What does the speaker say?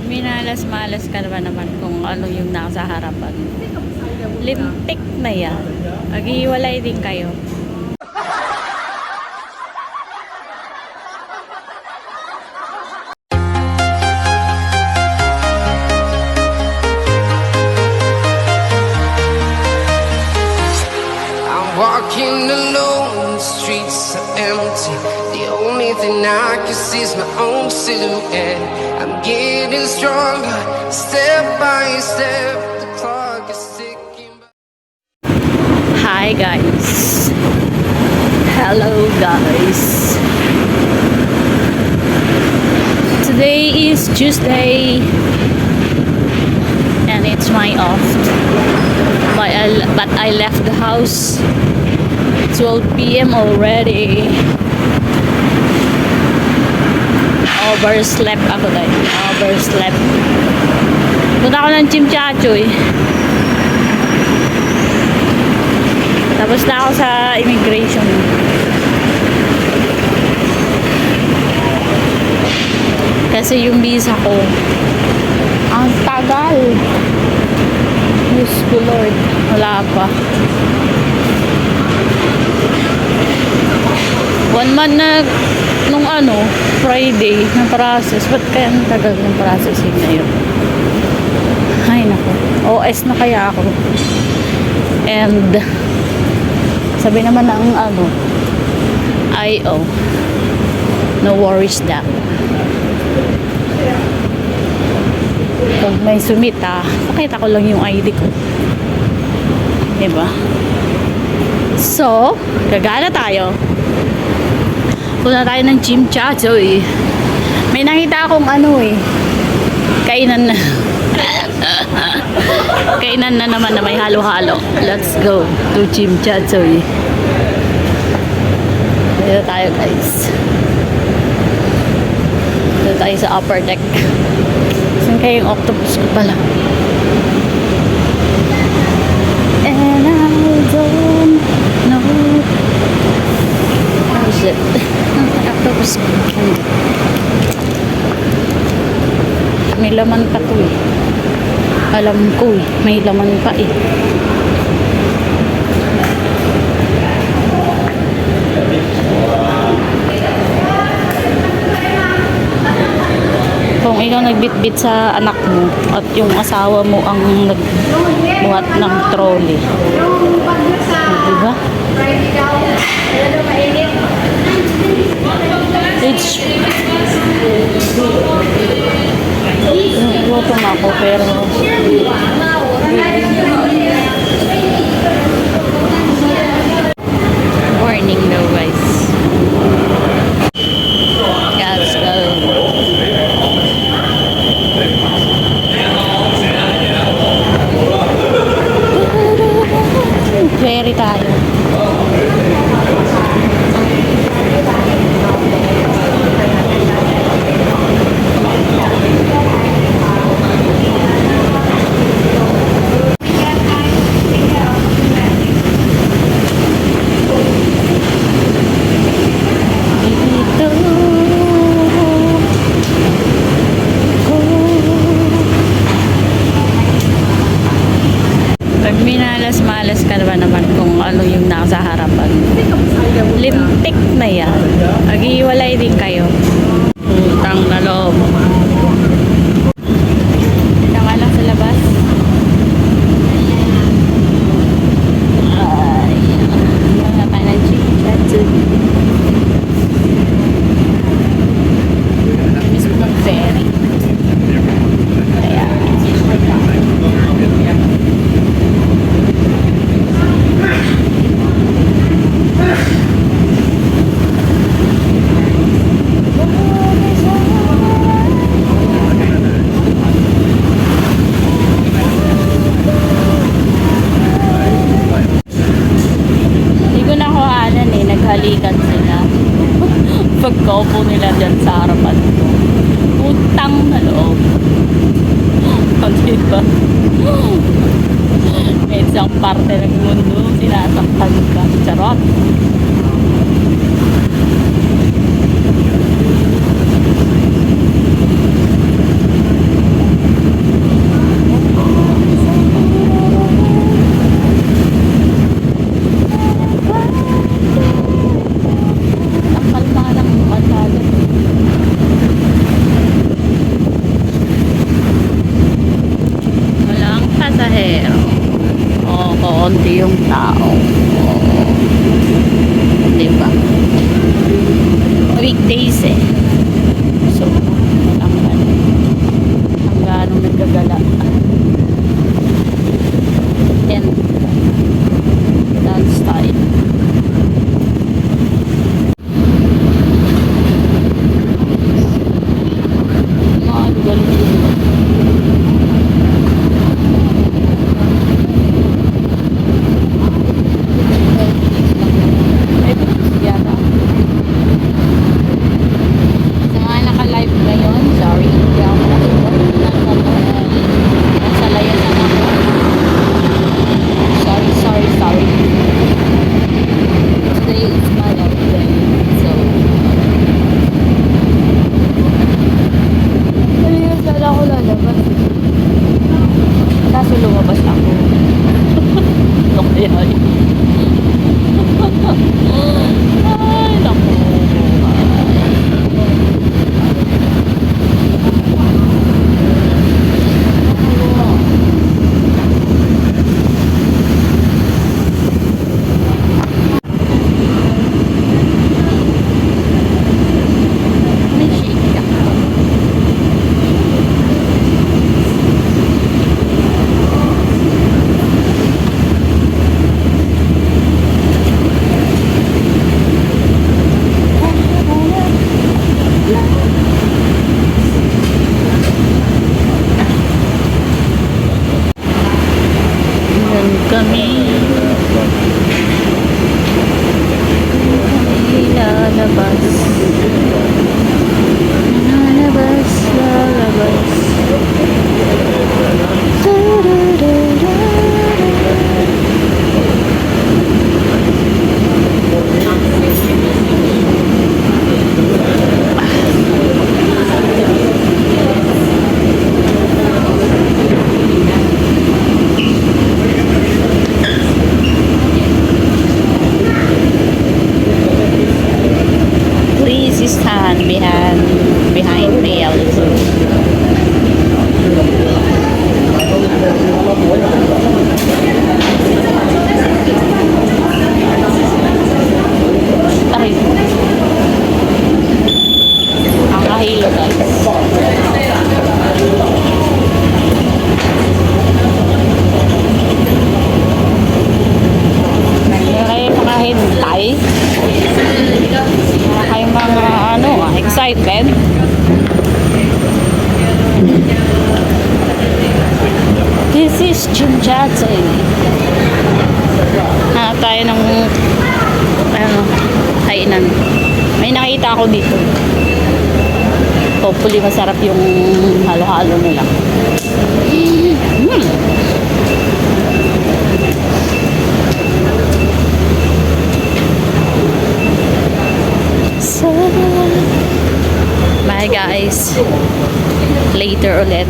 Pag minalas-malas ka naman kung ano yung nasa harapan. Lintik na yan. Maghihiwalay din kayo. Walking alone, the streets are empty. The only thing I can see is my own silhouette. I'm getting stronger, step by step. The clock is ticking. Hi guys. Hello guys. Today is Tuesday and it's my off. But I left the house 12 p.m. already. Overslept ako guys. Overslept. Punta ako ng Gym Chachoy. Tapos na ako sa immigration. Kasi yung visa ko ang tagal. Diyos ko Lord, wala pa. 1 month na nung Friday na process. Ba't kaya ang tagal ng processing na yun? Ay nako, OS na kaya ako. And sabi naman ng IO, no worries daw. Pag may sumita, pakita ko lang yung ID ko. Diba? So, gagala tayo. Punta tayo ng Gym Chachoy. May nakita akong kainan na. Kainan na naman na may halo-halo. Let's go to Gym Chachoy. Dito tayo guys. Dito tayo sa upper deck. Saan kaya yung octopus ko pala? And I don't know. Oh shit. Octopus ko. May laman pa to eh. Alam ko eh. May laman pa eh. Kung ikaw nagbitbit sa anak mo at yung asawa mo ang nagbuhat ng trolley, diba? It's gutom ako pero warning daw guys. Let's go. Ferry tayo. Minalas-malas ka naman kung ano yung nasa harapan. Lintik na yan. Maghihiwalay din kayo. Utang na loob. Tama lang sa labas. Ay, wala tayo ng chicken. Miss ko mag-ferry. Ayan. Naghalikan sila. Pagkaupo nila dyan sa harapan ko. Utang na loob. Diba? May isang parte ng mundo sinasaktan ka. Charot. Kala ko lalabas. Kaso lumabas ako. Ano kaya yun? Ay, naku. May shake ka. Yan kami. Lalabas. Lalabas, lalabas. Please stand behind rails. Aray. Ang kahilo, guys. Kaya mga hintay. Ay mga ano, excited. This is Chimchate. Hanap tayo ng ano, kainan. May nakita ako dito. Hopefully masarap yung halo-halo nila. So, bye guys. Later ulit.